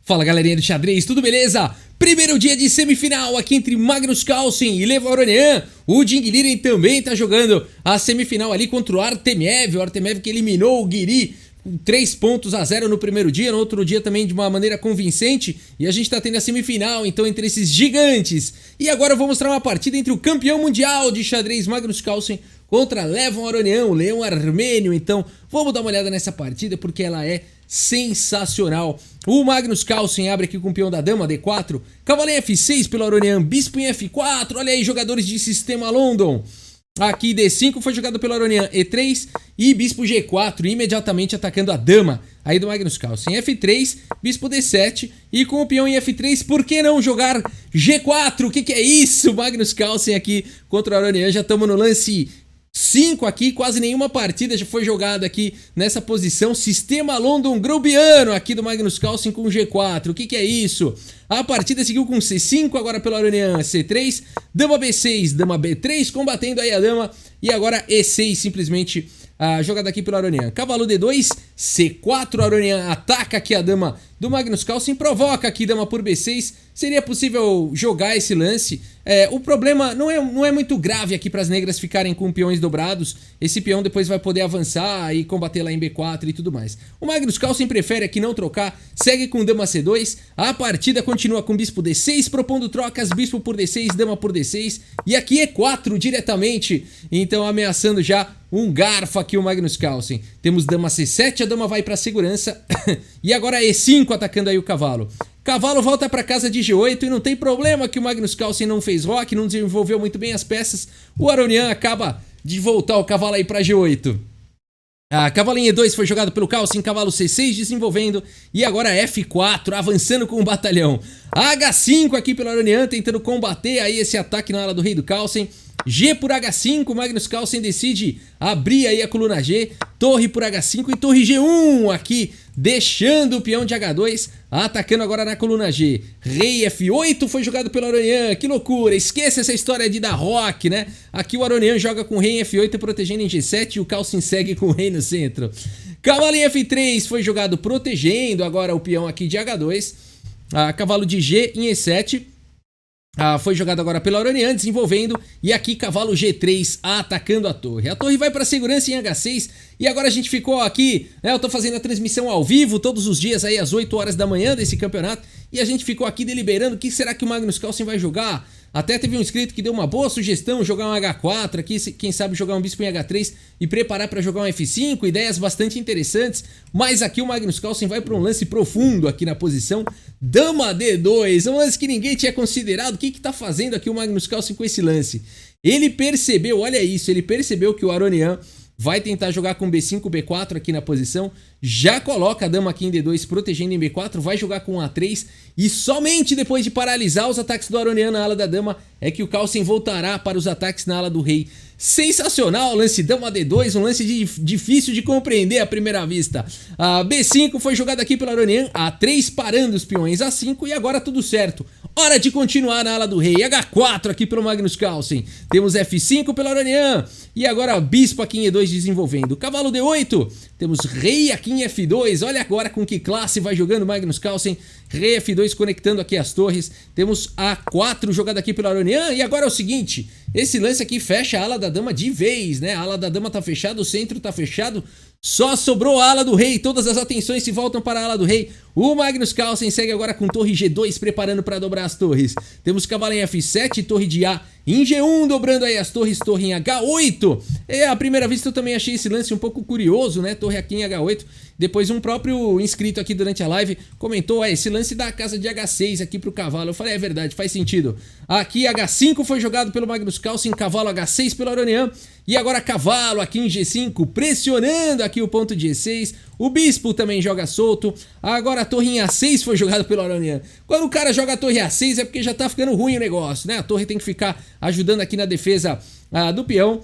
Fala galerinha do xadrez, tudo beleza? Primeiro dia de semifinal aqui entre Magnus Carlsen e Levon Aronian. O Ding Liren também tá jogando a semifinal ali contra o Artemiev. O Artemiev que eliminou o Guiri com 3-0 no primeiro dia, no outro dia também de uma maneira convincente. E a gente tá tendo a semifinal então entre esses gigantes. E agora eu vou mostrar uma partida entre o campeão mundial de xadrez Magnus Carlsen contra Levon Aronian, o leão armênio. Então vamos dar uma olhada nessa partida porque ela é sensacional. O Magnus Carlsen abre aqui com o peão da dama, D4, cavalo em F6 pelo Aronian, bispo em F4, olha aí jogadores de sistema London. Aqui D5 foi jogado pelo Aronian, E3 e bispo G4, imediatamente atacando a dama aí do Magnus Carlsen. F3, bispo D7 e com o peão em F3, por que não jogar G4? O que é isso? Magnus Carlsen aqui contra o Aronian, já estamos no lance 5 aqui, quase nenhuma partida já foi jogada aqui nessa posição. Sistema London Groupiano aqui do Magnus Carlsen com G4. O que é isso? A partida seguiu com C5, agora pelo Aronian C3, dama B6, dama B3, combatendo aí a dama. E agora E6, simplesmente jogada aqui pelo Aronian. Cavalo D2, C4, Aronian ataca aqui a dama do Magnus Carlsen, provoca aqui dama por B6. Seria possível jogar esse lance. O problema não é muito grave aqui para as negras ficarem com peões dobrados. Esse peão depois vai poder avançar e combater lá em B4 e tudo mais. O Magnus Carlsen prefere aqui não trocar, segue com dama C2. A partida continua com bispo D6, propondo trocas, bispo por D6, dama por D6. E aqui E4 diretamente, então ameaçando já um garfo aqui o Magnus Carlsen. Temos dama C7, a dama vai para segurança. E agora E5 atacando aí o cavalo. Cavalo volta para casa de G8 e não tem problema que o Magnus Carlsen não fez rock, não desenvolveu muito bem as peças. O Aronian acaba de voltar o cavalo aí para G8. Cavalo em E2 foi jogado pelo Carlsen, cavalo C6 desenvolvendo e agora F4 avançando com o batalhão. H5 aqui pelo Aronian tentando combater aí esse ataque na ala do rei do Carlsen. G por H5, Magnus Carlsen decide abrir aí a coluna G, torre por H5 e torre G1 aqui, deixando o peão de H2, atacando agora na coluna G. Rei F8 foi jogado pelo Aronian, que loucura, esqueça essa história de dar rock, né? Aqui o Aronian joga com rei em F8 protegendo em G7 e o Carlsen segue com o rei no centro. Cavalo em F3 foi jogado protegendo agora o peão aqui de H2, cavalo de G em E7. Foi jogado agora pelo Aronian, desenvolvendo, e aqui cavalo G3 atacando a torre. A torre vai para segurança em H6 e agora a gente ficou aqui, né, eu tô fazendo a transmissão ao vivo todos os dias aí às 8 horas da manhã desse campeonato e a gente ficou aqui deliberando o que será que o Magnus Carlsen vai jogar. Até teve um inscrito que deu uma boa sugestão, jogar um H4 aqui, quem sabe jogar um bispo em H3 e preparar para jogar um F5, ideias bastante interessantes, mas aqui o Magnus Carlsen vai para um lance profundo aqui na posição, dama D2, um lance que ninguém tinha considerado. O que tá fazendo aqui o Magnus Carlsen com esse lance? Ele percebeu, olha isso, ele percebeu que o Aronian vai tentar jogar com B5, B4 aqui na posição, já coloca a dama aqui em D2 protegendo em B4, vai jogar com A3 e somente depois de paralisar os ataques do Aronian na ala da dama é que o Carlsen voltará para os ataques na ala do rei. Sensacional, lance dama D2, um lance difícil de compreender à primeira vista. B5 foi jogado aqui pelo Aronian, A3 parando os peões, A5 e agora tudo certo. Hora de continuar na ala do rei, H4 aqui pelo Magnus Carlsen. Temos F5 pelo Aronian e agora bispo aqui em E2 desenvolvendo. Cavalo D8, temos rei aqui em F2, olha agora com que classe vai jogando Magnus Carlsen. Rei F2 conectando aqui as torres, temos A4 jogado aqui pelo Aronian e agora é o seguinte, esse lance aqui fecha a ala da dama de vez, né? A ala da dama tá fechada, o centro tá fechado, só sobrou a ala do rei, todas as atenções se voltam para a ala do rei. O Magnus Carlsen segue agora com torre G2 preparando para dobrar as torres. Temos cavalo em F7, torre de A em G1 dobrando aí as torres, torre em H8. À primeira vista eu também achei esse lance um pouco curioso, né? Torre aqui em H8. Depois um próprio inscrito aqui durante a live comentou, esse lance da casa de H6 aqui pro cavalo. Eu falei, é verdade, faz sentido. Aqui H5 foi jogado pelo Magnus Carlsen, cavalo H6 pelo Aronian. E agora cavalo aqui em G5, pressionando aqui o ponto de E6. O bispo também joga solto. Agora a torre em A6 foi jogada pelo Aronian. Quando o cara joga a torre A6 é porque já tá ficando ruim o negócio, né? A torre tem que ficar ajudando aqui na defesa do peão.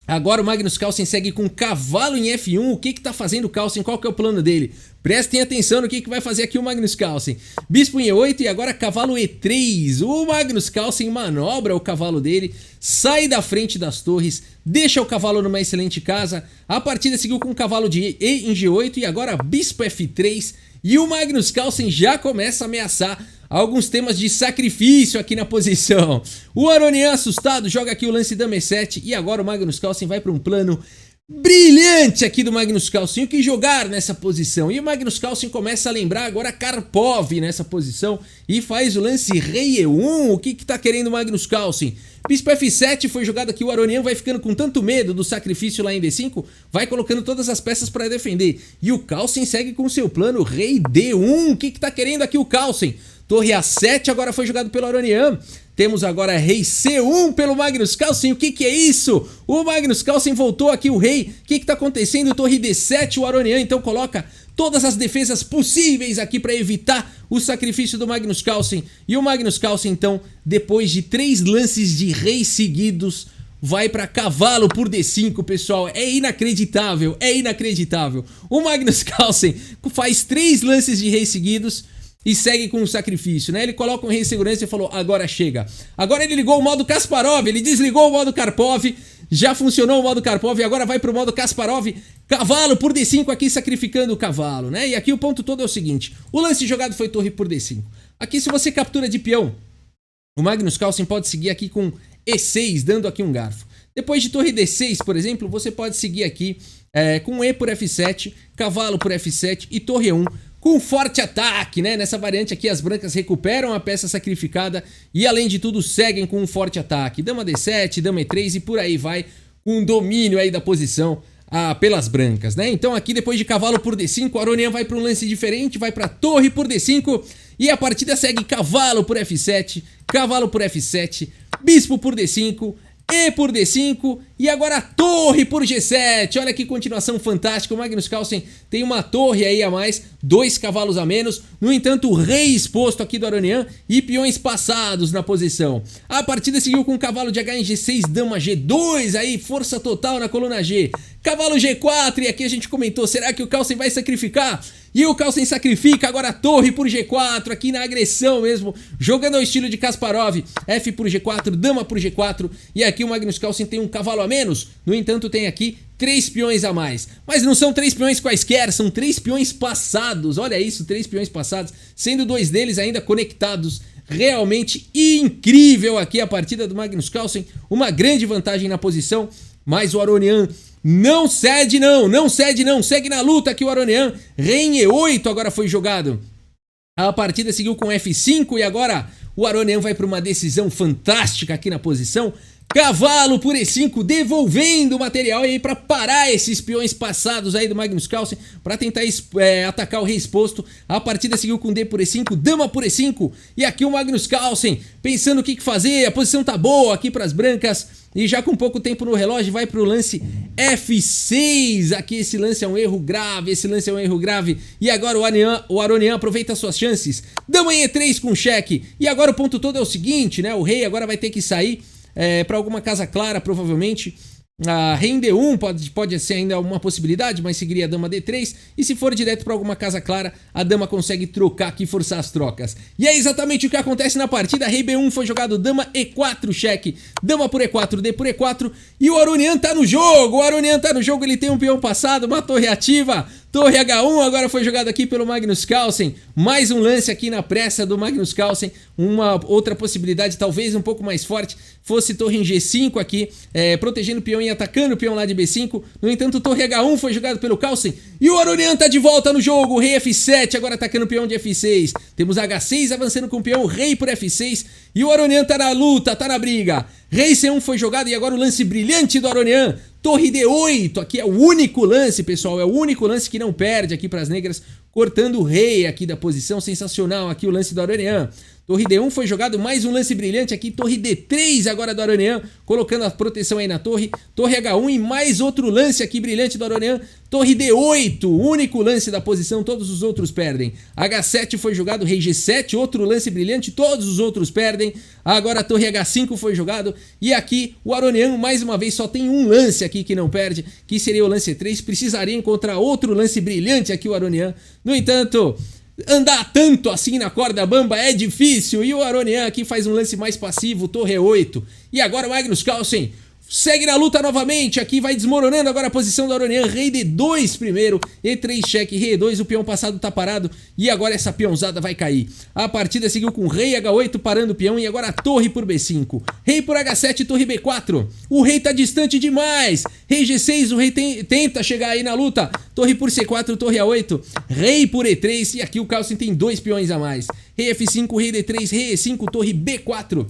Agora o Magnus Carlsen segue com cavalo em F1. O que tá fazendo o Carlsen? Qual que é o plano dele? Prestem atenção no que vai fazer aqui o Magnus Carlsen. Bispo em E8 e agora cavalo E3. O Magnus Carlsen manobra o cavalo dele, sai da frente das torres, deixa o cavalo numa excelente casa. A partida seguiu com o cavalo de E em G8 e agora bispo F3 E o Magnus Carlsen já começa a ameaçar alguns temas de sacrifício aqui na posição. O Aronian assustado joga aqui o lance dama E7 e agora o Magnus Carlsen vai para um plano brilhante aqui do Magnus Carlsen, o que jogar nessa posição. E o Magnus Carlsen começa a lembrar agora Karpov nessa posição e faz o lance rei E1. O que tá querendo o Magnus Carlsen? Bispo F7 foi jogado aqui, o Aronian vai ficando com tanto medo do sacrifício lá em D5, vai colocando todas as peças para defender. E o Carlsen segue com seu plano rei D1. O que tá querendo aqui o Carlsen? Torre A7 agora foi jogado pelo Aronian. Temos agora rei C1 pelo Magnus Carlsen. O que é isso? O Magnus Carlsen voltou aqui o rei. O que está acontecendo? Torre D7, o Aronian então coloca todas as defesas possíveis aqui para evitar o sacrifício do Magnus Carlsen. E o Magnus Carlsen então, depois de 3 lances de rei seguidos, vai para cavalo por D5, pessoal. É inacreditável, é inacreditável. O Magnus Carlsen faz 3 lances de rei seguidos e segue com o sacrifício, né? Ele coloca um rei em segurança e falou, agora chega. Agora ele ligou o modo Kasparov, ele desligou o modo Karpov, já funcionou o modo Karpov e agora vai pro modo Kasparov, cavalo por D5 aqui sacrificando o cavalo, né? E aqui o ponto todo é o seguinte, o lance jogado foi torre por D5. Aqui se você captura de peão, o Magnus Carlsen pode seguir aqui com E6, dando aqui um garfo. Depois de torre D6, por exemplo, você pode seguir aqui com E por F7, cavalo por F7 e torre E1, com forte ataque, né? Nessa variante aqui as brancas recuperam a peça sacrificada e além de tudo seguem com um forte ataque. Dama D7, dama E3 e por aí vai, com domínio aí da posição pelas brancas, né? Então aqui depois de cavalo por D5, o Aronian vai para um lance diferente, vai para torre por D5 e a partida segue cavalo por F7, cavalo por F7, bispo por D5, E por D5 e agora torre por G7. Olha que continuação fantástica. O Magnus Carlsen tem uma torre aí a mais, 2 cavalos a menos. No entanto, o rei exposto aqui do Aronian e peões passados na posição. A partida seguiu com cavalo de H em G6, dama G2 aí, força total na coluna G. Cavalo G4 e aqui a gente comentou, será que o Carlsen vai sacrificar? E o Carlsen sacrifica, agora torre por G4, aqui na agressão mesmo, jogando ao estilo de Kasparov, F por G4, dama por G4, e aqui o Magnus Carlsen tem um cavalo a menos, no entanto tem aqui 3 peões a mais. Mas não são 3 peões quaisquer, são 3 peões passados, olha isso, 3 peões passados, sendo 2 deles ainda conectados. Realmente incrível aqui a partida do Magnus Carlsen, uma grande vantagem na posição, mas o Aronian não cede não cede não, segue na luta aqui o Aronian, rei em E8 agora foi jogado. A partida seguiu com F5 e agora o Aronian vai para uma decisão fantástica aqui na posição. Cavalo por E5, devolvendo o material aí para parar esses peões passados aí do Magnus Carlsen, para tentar atacar o rei exposto. A partida seguiu com D por E5, dama por E5, e aqui o Magnus Carlsen pensando o que fazer, a posição tá boa aqui para as brancas, e já com pouco tempo no relógio vai para o lance F6, aqui esse lance é um erro grave, e agora o Aronian aproveita suas chances, dama em E3 com cheque, e agora o ponto todo é o seguinte, né, o rei agora vai ter que sair para alguma casa clara, provavelmente. A rei em D1 pode ser ainda uma possibilidade, mas seguiria a dama D3. E se for direto para alguma casa clara, a dama consegue trocar aqui, forçar as trocas. E é exatamente o que acontece na partida. Rei B1 foi jogado, dama E4, cheque. Dama por E4, D por E4. E o Aronian tá no jogo. Ele tem um peão passado, uma torre ativa. Torre H1 agora foi jogado aqui pelo Magnus Carlsen. Mais um lance aqui na pressa do Magnus Carlsen. Uma outra possibilidade, talvez um pouco mais forte, fosse torre em G5 aqui, protegendo o peão e atacando o peão lá de B5. No entanto, torre H1 foi jogado pelo Carlsen. E o Aronian tá de volta no jogo. Rei F7, agora atacando o peão de F6. Temos H6 avançando com o peão, rei por F6. E o Aronian tá na luta, tá na briga. Rei C1 foi jogado e agora o lance brilhante do Aronian. Torre D8, aqui é o único lance, pessoal, é o único lance que não perde aqui para as negras, cortando o rei aqui da posição, sensacional aqui o lance do Aronian. Torre D1 foi jogado, mais um lance brilhante aqui, torre D3 agora do Aronian, colocando a proteção aí na torre, torre H1 e mais outro lance aqui brilhante do Aronian, torre D8, único lance da posição, todos os outros perdem. H7 foi jogado, rei G7, outro lance brilhante, todos os outros perdem. Agora a torre H5 foi jogado e aqui o Aronian mais uma vez só tem um lance aqui que não perde, que seria o lance 3, precisaria encontrar outro lance brilhante aqui o Aronian. No entanto, andar tanto assim na corda bamba é difícil e o Aronian aqui faz um lance mais passivo, torre E8. E agora o Magnus Carlsen Segue na luta novamente, aqui vai desmoronando agora a posição do Aronian, rei D2 primeiro, E3 cheque, rei E2, o peão passado tá parado e agora essa peãozada vai cair. A partida seguiu com rei H8 parando o peão e agora a torre por B5, rei por H7, torre B4, o rei tá distante demais, rei G6, o rei tenta chegar aí na luta, torre por C4, torre A8, rei por E3 e aqui o Carlsen tem 2 peões a mais, rei F5, rei D3, rei E5, torre B4,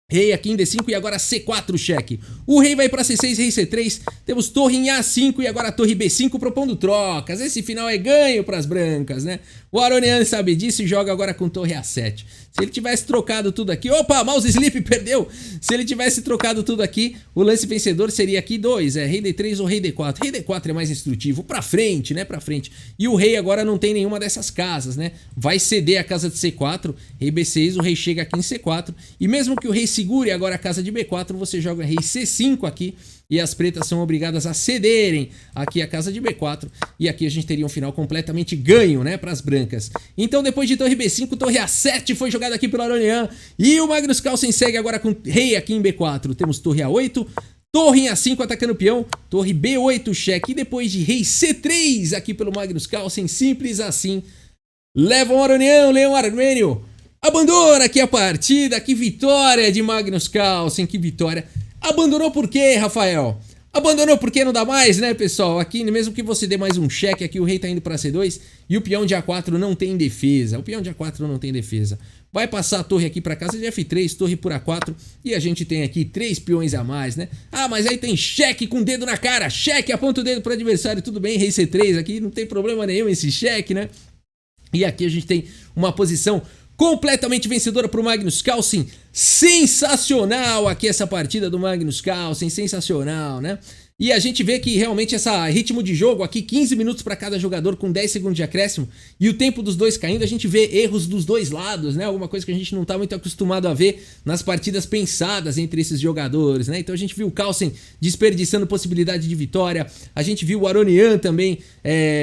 rei aqui em D5 e agora C4 cheque. O rei vai para C6, rei C3. Temos torre em A5 e agora torre B5 propondo trocas. Esse final é ganho para as brancas, né? O Aronian sabe disso e joga agora com torre A7. Se ele tivesse trocado tudo aqui... Opa, mouse sleep, perdeu! Se ele tivesse trocado tudo aqui, o lance vencedor seria aqui 2. Rei D3 ou rei D4. Rei D4 é mais instrutivo. Pra frente, né? Pra frente. E o rei agora não tem nenhuma dessas casas, né? Vai ceder a casa de C4. Rei B6, o rei chega aqui em C4. E mesmo que o rei segure agora a casa de B4, você joga rei C5 aqui. E as pretas são obrigadas a cederem aqui a casa de B4. E aqui a gente teria um final completamente ganho, né, para as brancas. Então depois de torre B5, torre A7 foi jogada aqui pelo Aronian. E o Magnus Carlsen segue agora com rei aqui em B4. Temos torre A8, torre em A5 atacando o peão, torre B8 cheque. E depois de rei C3 aqui pelo Magnus Carlsen, simples assim. Leva o Aronian, o leão armênio. Abandona aqui a partida, que vitória de Magnus Carlsen, que vitória. Abandonou por quê, Rafael? Abandonou porque não dá mais, né, pessoal? Aqui, mesmo que você dê mais um cheque, aqui o rei tá indo para C2 e o peão de A4 não tem defesa. O peão de A4 não tem defesa. Vai passar a torre aqui para casa de F3, torre por A4 e a gente tem aqui 3 peões a mais, né? Ah, mas aí tem cheque com o dedo na cara, cheque, aponta o dedo pro adversário, tudo bem, rei C3 aqui, não tem problema nenhum esse cheque, né? E aqui a gente tem uma posição completamente vencedora para o Magnus Carlsen. Sensacional aqui essa partida do Magnus Carlsen, sensacional, né? E a gente vê que realmente esse ritmo de jogo aqui, 15 minutos para cada jogador com 10 segundos de acréscimo e o tempo dos dois caindo, a gente vê erros dos dois lados, né? Alguma coisa que a gente não tá muito acostumado a ver nas partidas pensadas entre esses jogadores, né? Então a gente viu o Carlsen desperdiçando possibilidade de vitória, a gente viu o Aronian também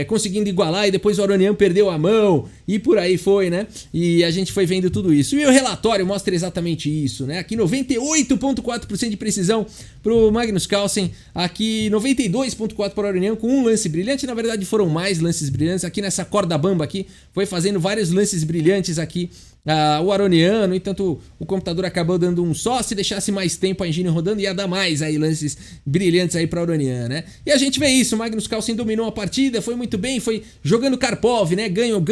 conseguindo igualar e depois o Aronian perdeu a mão e por aí foi, né? E a gente foi vendo tudo isso. E o relatório mostra exatamente isso, né? Aqui 98,4% de precisão pro Magnus Carlsen, aqui 92,4% para o Aronian com um lance brilhante. Na verdade foram mais lances brilhantes. Aqui nessa corda bamba aqui foi fazendo vários lances brilhantes aqui o Aronian. No entanto o computador acabou dando um só. Se deixasse mais tempo a engine rodando ia dar mais aí lances brilhantes aí para o Aronian, né? E a gente vê isso, o Magnus Carlsen dominou a partida, foi muito bem, foi jogando Karpov, né? Ganho,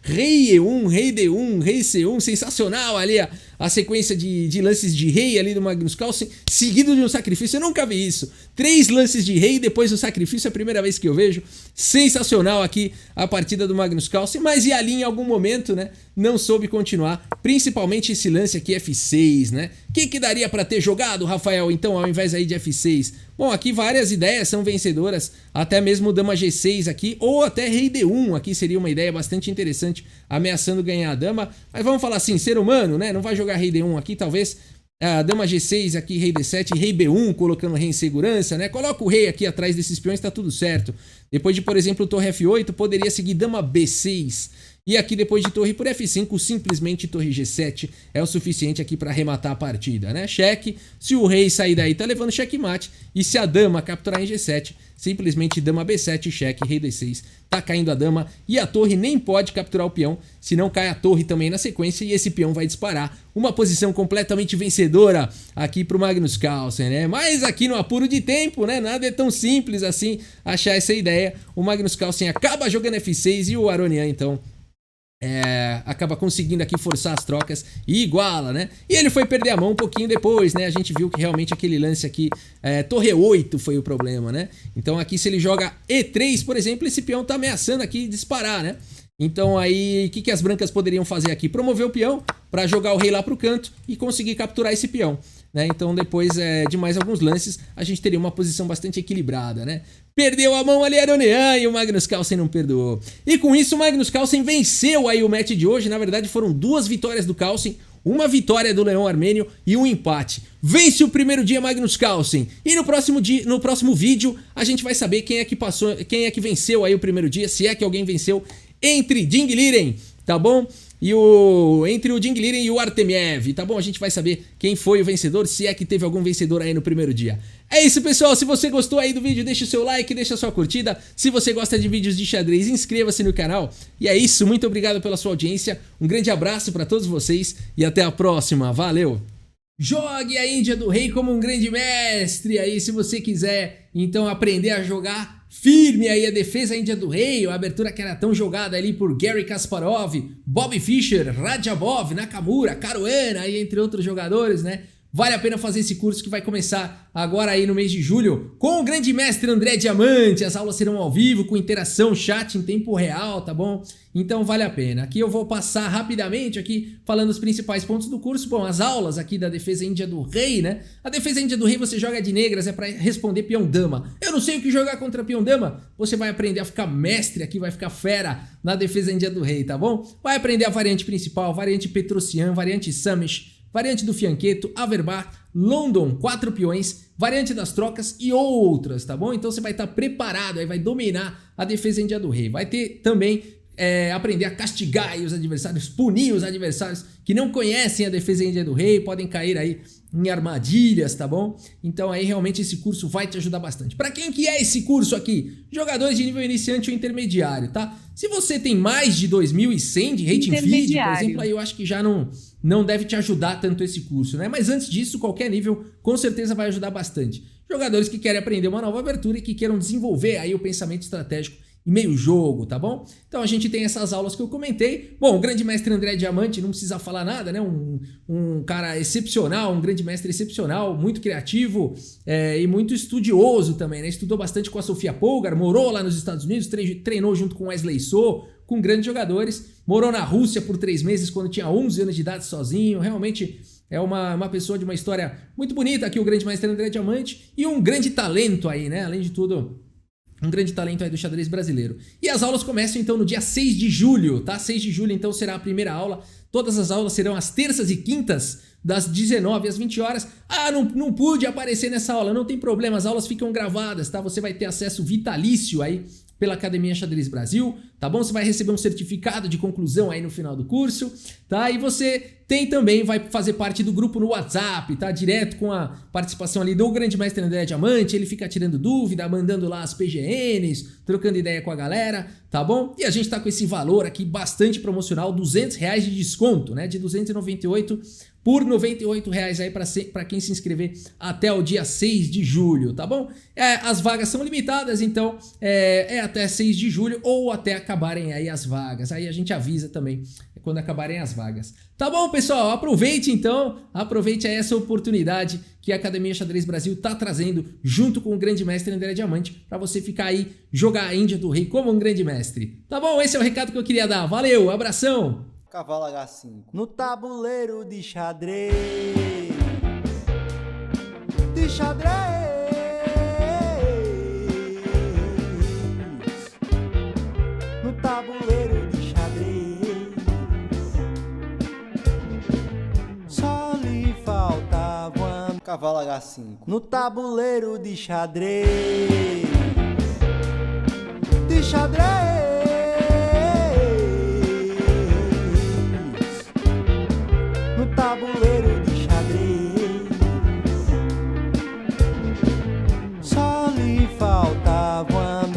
rei E1, rei D1, rei C1, sensacional ali a sequência de lances de rei ali do Magnus Carlsen, seguido de um sacrifício. Eu nunca vi isso. 3 lances de rei depois do sacrifício, é a primeira vez que eu vejo. Sensacional aqui a partida do Magnus Carlsen, mas e ali em algum momento, né, não soube continuar, principalmente esse lance aqui F6, né? O que daria para ter jogado, Rafael, então, ao invés aí de F6? Bom, aqui várias ideias são vencedoras, até mesmo dama G6 aqui, ou até rei D1 aqui seria uma ideia bastante interessante, ameaçando ganhar a dama, mas vamos falar assim, ser humano, né, não vai jogar rei D1 aqui, talvez dama G6 aqui, rei D7, rei B1, colocando o rei em segurança, né, coloca o rei aqui atrás desses peões, tá tudo certo. Depois de, por exemplo, torre F8, poderia seguir dama B6, e aqui depois de torre por F5, simplesmente torre G7 é o suficiente aqui para arrematar a partida, né? Cheque, se o rei sair daí tá levando checkmate, e se a dama capturar em G7, simplesmente dama B7, cheque, rei D6, tá caindo a dama e a torre nem pode capturar o peão, senão cai a torre também na sequência e esse peão vai disparar. Uma posição completamente vencedora aqui pro Magnus Carlsen, né? Mas aqui no apuro de tempo, né? Nada é tão simples assim achar essa ideia. O Magnus Carlsen acaba jogando F6 e o Aronian, então, acaba conseguindo aqui forçar as trocas e iguala, né? E ele foi perder a mão um pouquinho depois, né? A gente viu que realmente aquele lance aqui, torre 8 foi o problema, né? Então aqui se ele joga E3, por exemplo, esse peão tá ameaçando aqui disparar, né? Então aí, o que as brancas poderiam fazer aqui? Promover o peão para jogar o rei lá pro canto e conseguir capturar esse peão, né? Então depois de mais alguns lances, a gente teria uma posição bastante equilibrada, né? Perdeu a mão ali Aronian e o Magnus Carlsen não perdoou. E com isso o Magnus Carlsen venceu aí o match de hoje. Na verdade foram 2 vitórias do Carlsen, uma vitória do Leão Armênio e um empate. Vence o primeiro dia Magnus Carlsen. E no próximo vídeo a gente vai saber quem é que venceu aí o primeiro dia, se é que alguém venceu entre Ding Liren tá bom? E entre o Jingliren e o Artemiev, tá bom? A gente vai saber quem foi o vencedor, se é que teve algum vencedor aí no primeiro dia. É isso, pessoal. Se você gostou aí do vídeo, deixa o seu like, deixa a sua curtida. Se você gosta de vídeos de xadrez, inscreva-se no canal. E é isso, muito obrigado pela sua audiência. Um grande abraço para todos vocês e até a próxima. Valeu! Jogue a Índia do Rei como um grande mestre aí, se você quiser então aprender a jogar firme aí a defesa Índia do Rei, a abertura que era tão jogada ali por Garry Kasparov, Bobby Fischer, Radjabov, Nakamura, Caruana aí entre outros jogadores, né? Vale a pena fazer esse curso que vai começar agora aí no mês de julho com o grande mestre André Diamante. As aulas serão ao vivo, com interação, chat em tempo real, tá bom? Então vale a pena. Aqui eu vou passar rapidamente aqui falando os principais pontos do curso. Bom, as aulas aqui da defesa Índia do Rei, né? A defesa Índia do Rei você joga de negras, é para responder peão-dama. Eu não sei o que jogar contra peão-dama. Você vai aprender a ficar mestre aqui, vai ficar fera na defesa Índia do Rei, tá bom? Vai aprender a variante principal, variante Petrosian, variante Samish, variante do Fianchetto, Averbach, London, 4 peões, variante das trocas e outras, tá bom? Então você vai estar preparado, aí vai dominar a defesa Índia do Rei. Vai ter também aprender a castigar os adversários, punir os adversários que não conhecem a defesa Índia do Rei, podem cair aí em armadilhas, tá bom? Então aí realmente esse curso vai te ajudar bastante. Para quem que é esse curso aqui? Jogadores de nível iniciante ou intermediário, tá? Se você tem mais de 2.100 de rating feed, por exemplo, aí eu acho que já não deve te ajudar tanto esse curso, né? Mas antes disso, qualquer nível com certeza vai ajudar bastante. Jogadores que querem aprender uma nova abertura e que queiram desenvolver aí o pensamento estratégico e meio jogo, tá bom? Então a gente tem essas aulas que eu comentei. Bom, o grande mestre André Diamante, não precisa falar nada, né? Um cara excepcional, um grande mestre excepcional, muito criativo e muito estudioso também, né? Estudou bastante com a Sofia Polgar, morou lá nos Estados Unidos, treinou junto com Wesley So, com grandes jogadores, morou na Rússia por 3 meses quando tinha 11 anos de idade sozinho, realmente é uma pessoa de uma história muito bonita aqui, o grande mestre André Diamante, e um grande talento aí, né? Além de tudo, um grande talento aí do xadrez brasileiro. E as aulas começam então no dia 6 de julho, tá? 6 de julho então será a primeira aula. Todas as aulas serão às terças e quintas, das 19 às 20 horas. Ah, não pude aparecer nessa aula, não tem problema, as aulas ficam gravadas, tá? Você vai ter acesso vitalício aí pela Academia Xadrez Brasil, tá bom? Você vai receber um certificado de conclusão aí no final do curso, tá? E você vai fazer parte do grupo no WhatsApp, tá? Direto com a participação ali do grande mestre André Diamante, ele fica tirando dúvida, mandando lá as PGNs, trocando ideia com a galera, tá bom? E a gente tá com esse valor aqui bastante promocional, R$200 de desconto, né? De 298 por R$98 aí para quem se inscrever até o dia 6 de julho, tá bom? As vagas são limitadas, então até 6 de julho ou até acabarem aí as vagas. Aí a gente avisa também quando acabarem as vagas. Tá bom, pessoal? Aproveite então, aproveite aí essa oportunidade que a Academia Xadrez Brasil tá trazendo junto com o grande mestre André Diamante para você ficar aí, jogar a Índia do Rei como um grande mestre. Tá bom? Esse é o recado que eu queria dar. Valeu, abração! Cavalo H5 no tabuleiro de xadrez, de xadrez, no tabuleiro de xadrez, só lhe faltava cavalo H5 no tabuleiro de xadrez, de xadrez.